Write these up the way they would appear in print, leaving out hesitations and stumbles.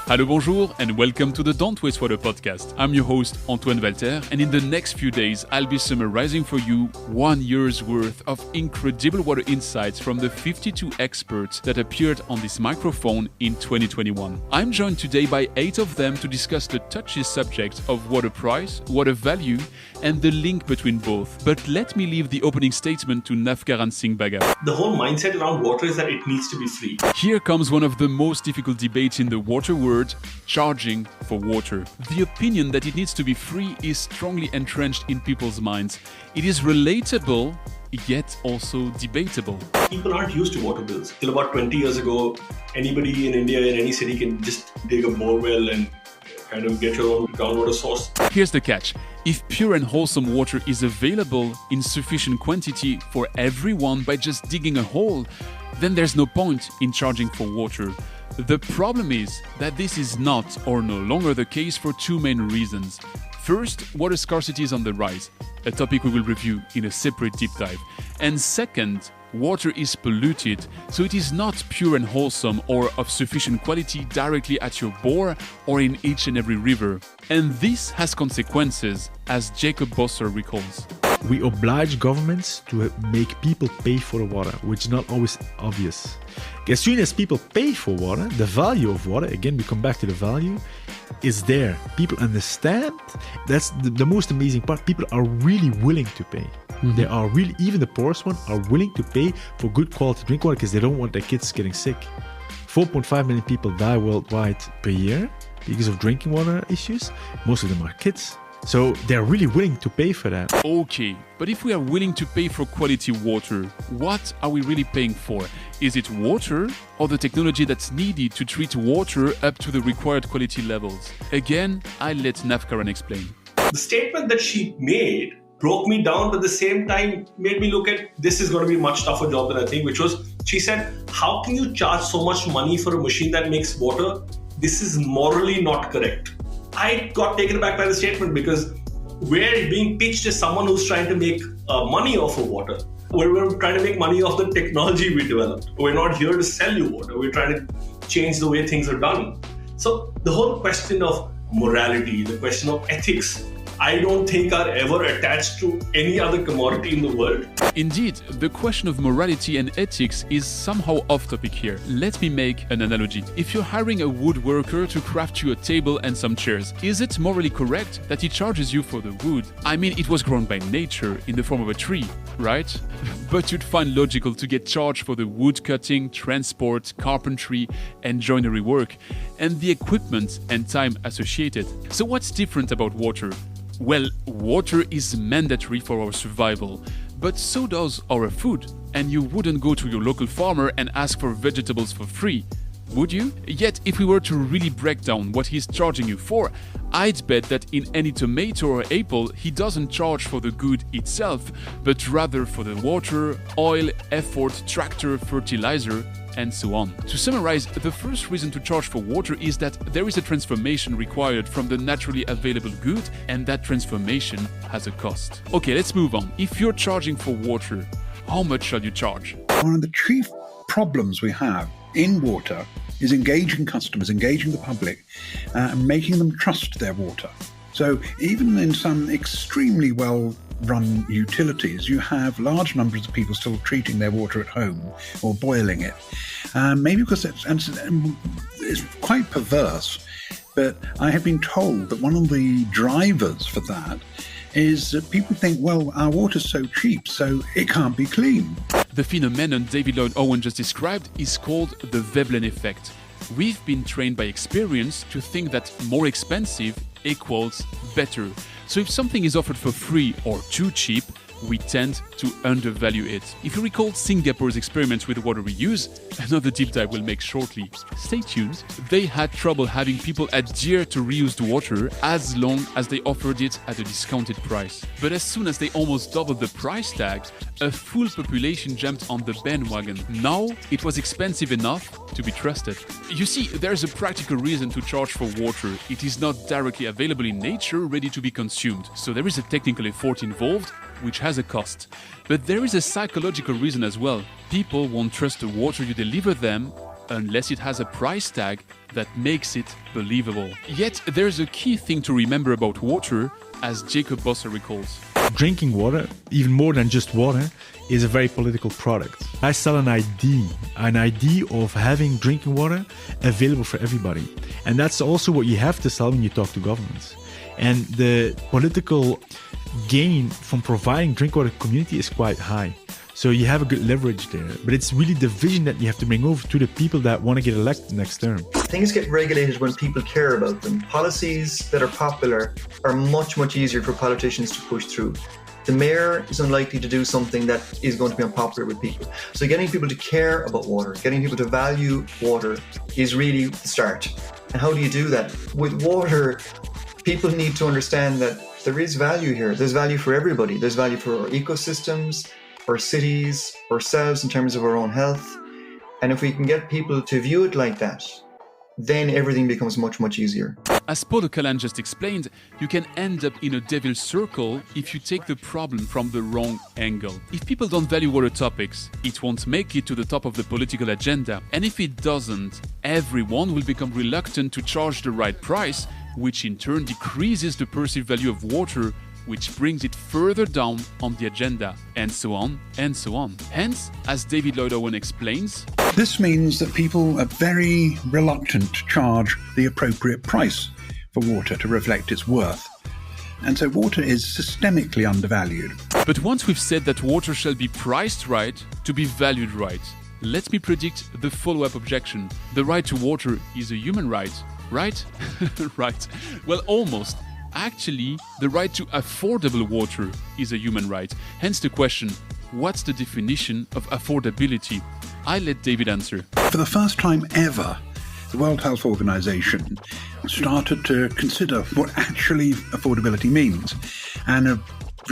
Hello, bonjour, and welcome to the Don't Waste Water podcast. I'm your host, Antoine, and in the next few days, I'll be summarizing for you 1 year's worth of incredible water insights from the 52 experts that appeared on this microphone in 2021. I'm joined today by 8 of them to discuss the touchy subjects of water price, water value, and the link between both. But let me leave the opening statement to Navkaran Singh Baga. The whole mindset around water is that it needs to be free. Here comes one of the most difficult debates in the water world, charging for water. The opinion that it needs to be free is strongly entrenched in people's minds. It is relatable, yet also debatable. People aren't used to water bills. Till about 20 years ago, anybody in India, in any city, can just dig a bore well and kind of get your own groundwater source. Here's the catch. If pure and wholesome water is available in sufficient quantity for everyone by just digging a hole, then there's no point in charging for water. The problem is that this is not or no longer the case for two main reasons. First, water scarcity is on the rise, a topic we will review in a separate deep dive. And second, water is polluted, so it is not pure and wholesome or of sufficient quality directly at your bore or in each and every river. And this has consequences, as Jacob Bosser recalls. We oblige governments to make people pay for the water, which is not always obvious. As soon as people pay for water, the value of water, again we come back to the value, is there. People understand. That's the most amazing part. People are really willing to pay. They are really, even the poorest one, are willing to pay for good quality drinking water because they don't want their kids getting sick. 4.5 million people die worldwide per year because of drinking water issues. Most of them are kids. So they're really willing to pay for that. Okay, but if we are willing to pay for quality water, what are we really paying for? Is it water or the technology that's needed to treat water up to the required quality levels? Again, I'll let Navkaran explain. The statement that she made broke me down, but at the same time made me look at this is going to be a much tougher job than I think, which was, she said, how can you charge so much money for a machine that makes water? This is morally not correct. I got taken aback by the statement because we're being pitched as someone who's trying to make money off of water. We're trying to make money off the technology we developed. We're not here to sell you water. We're trying to change the way things are done. So the whole question of morality, the question of ethics, I don't think are ever attached to any other commodity in the world. Indeed, the question of morality and ethics is somehow off topic here. Let me make an analogy. If you're hiring a woodworker to craft you a table and some chairs, is it morally correct that he charges you for the wood? I mean, it was grown by nature in the form of a tree, right? But you'd find logical to get charged for the wood cutting, transport, carpentry, and joinery work, and the equipment and time associated. So what's different about water? Well, water is mandatory for our survival, but so does our food. And you wouldn't go to your local farmer and ask for vegetables for free, would you? Yet, if we were to really break down what he's charging you for, I'd bet that in any tomato or apple, he doesn't charge for the good itself, but rather for the water, oil, effort, tractor, fertilizer, and so on. To summarize, the first reason to charge for water is that there is a transformation required from the naturally available good, and that transformation has a cost. Okay, let's move on. If you're charging for water, how much shall you charge? One of the chief problems we have in water is engaging customers, engaging the public, and making them trust their water. So even in some extremely well-run utilities, you have large numbers of people still treating their water at home or boiling it. Maybe because it's quite perverse, but I have been told that one of the drivers for that is that people think, well, our water's so cheap, so it can't be clean. The phenomenon David Lloyd Owen just described is called the Veblen effect. We've been trained by experience to think that more expensive equals better. So if something is offered for free or too cheap, we tend to undervalue it. If you recall Singapore's experiments with water reuse, another deep dive we'll make shortly, stay tuned, they had trouble having people adhere to reused water as long as they offered it at a discounted price. But as soon as they almost doubled the price tag, a full population jumped on the bandwagon. Now it was expensive enough to be trusted. You see, there's a practical reason to charge for water. It is not directly available in nature, ready to be consumed. So there is a technical effort involved, which has a cost. But there is a psychological reason as well. People won't trust the water you deliver them unless it has a price tag that makes it believable. Yet, there's a key thing to remember about water, as Jacob Bosser recalls. Drinking water, even more than just water, is a very political product. I sell an idea of having drinking water available for everybody. And that's also what you have to sell when you talk to governments. And the political gain from providing drinking water to the community is quite high. So you have a good leverage there. But it's really the vision that you have to bring over to the people that want to get elected next term. Things get regulated when people care about them. Policies that are popular are much, much easier for politicians to push through. The mayor is unlikely to do something that is going to be unpopular with people. So getting people to care about water, getting people to value water is really the start. And how do you do that? With water, people need to understand that there is value here. There's value for everybody. There's value for our ecosystems, our cities, ourselves in terms of our own health. And if we can get people to view it like that, then everything becomes much, much easier. As Paul Calan just explained, you can end up in a devil's circle if you take the problem from the wrong angle. If people don't value water topics, it won't make it to the top of the political agenda. And if it doesn't, everyone will become reluctant to charge the right price, which in turn decreases the perceived value of water, which brings it further down on the agenda, and so on, and so on. Hence, as David Lloyd Owen explains, this means that people are very reluctant to charge the appropriate price for water to reflect its worth. And so water is systemically undervalued. But once we've said that water shall be priced right to be valued right, let me predict the follow-up objection. The right to water is a human right, right? Right. Well, almost. Actually, the right to affordable water is a human right. Hence the question, what's the definition of affordability? I let David answer. For the first time ever, the World Health Organization started to consider what actually affordability means. And a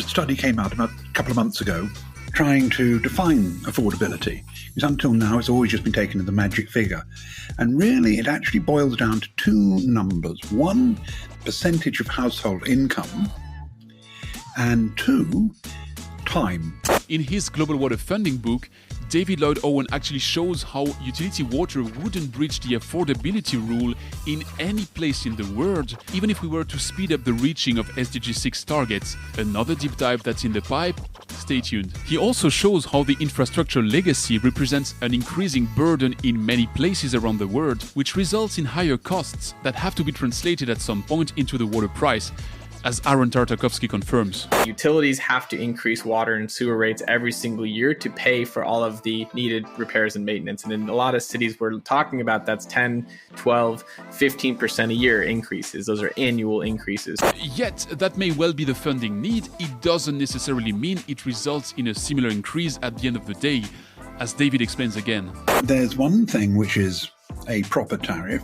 study came out about a couple of months ago trying to define affordability. Because until now, it's always just been taken as the magic figure. And really, it actually boils down to two numbers. One, percentage of household income, and two, time. In his Global Water Funding book, David Lloyd Owen actually shows how utility water wouldn't breach the affordability rule in any place in the world, even if we were to speed up the reaching of SDG 6 targets. Another deep dive that's in the pipe. Stay tuned. He also shows how the infrastructure legacy represents an increasing burden in many places around the world, which results in higher costs that have to be translated at some point into the water price, as Aaron Tartakovsky confirms. Utilities have to increase water and sewer rates every single year to pay for all of the needed repairs and maintenance. And in a lot of cities we're talking about, that's 10, 12, 15% a year increases. Those are annual increases. Yet, that may well be the funding need. It doesn't necessarily mean it results in a similar increase at the end of the day, as David explains again. There's one thing which is a proper tariff,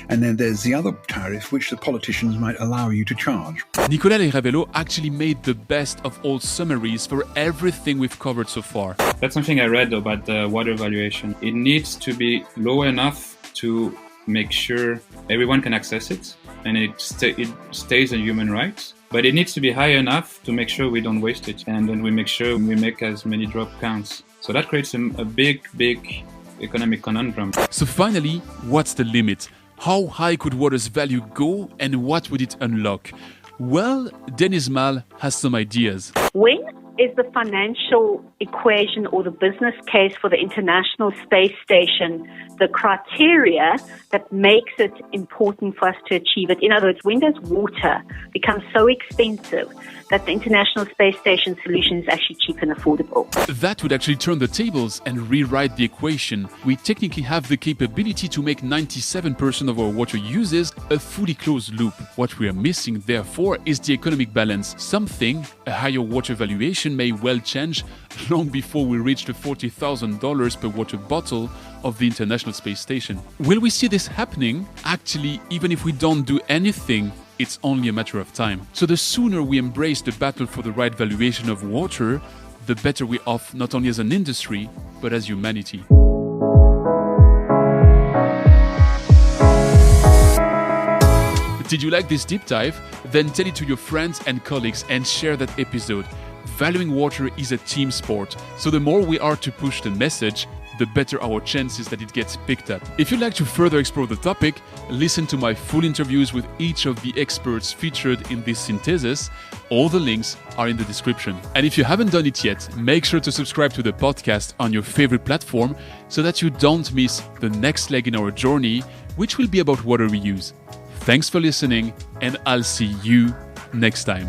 and then there's the other tariff which the politicians might allow you to charge. Nicolas Leravello actually made the best of all summaries for everything we've covered so far. That's something I read about the water valuation. It needs to be low enough to make sure everyone can access it, and it stays a human right. But it needs to be high enough to make sure we don't waste it, and then we make sure we make as many drop counts. So that creates a big economic conundrum. So finally, what's the limit? How high could water's value go, and what would it unlock? Well, Dennis Mal has some ideas. When is the financial equation or the business case for the International Space Station the criteria that makes it important for us to achieve it? In other words, when does water become so expensive that the International Space Station solution is actually cheap and affordable? That would actually turn the tables and rewrite the equation. We technically have the capability to make 97% of our water uses a fully closed loop. What we are missing, therefore, is the economic balance, something a higher water valuation may well change long before we reach the $40,000 per water bottle of the International Space Station. Will we see this happening? Actually, even if we don't do anything, it's only a matter of time. So the sooner we embrace the battle for the right valuation of water, the better we're off not only as an industry, but as humanity. Did you like this deep dive? Then tell it to your friends and colleagues and share that episode. Valuing water is a team sport, so the more we are to push the message, the better our chances that it gets picked up. If you'd like to further explore the topic, listen to my full interviews with each of the experts featured in this synthesis. All the links are in the description. And if you haven't done it yet, make sure to subscribe to the podcast on your favorite platform so that you don't miss the next leg in our journey, which will be about water reuse. Thanks for listening, and I'll see you next time.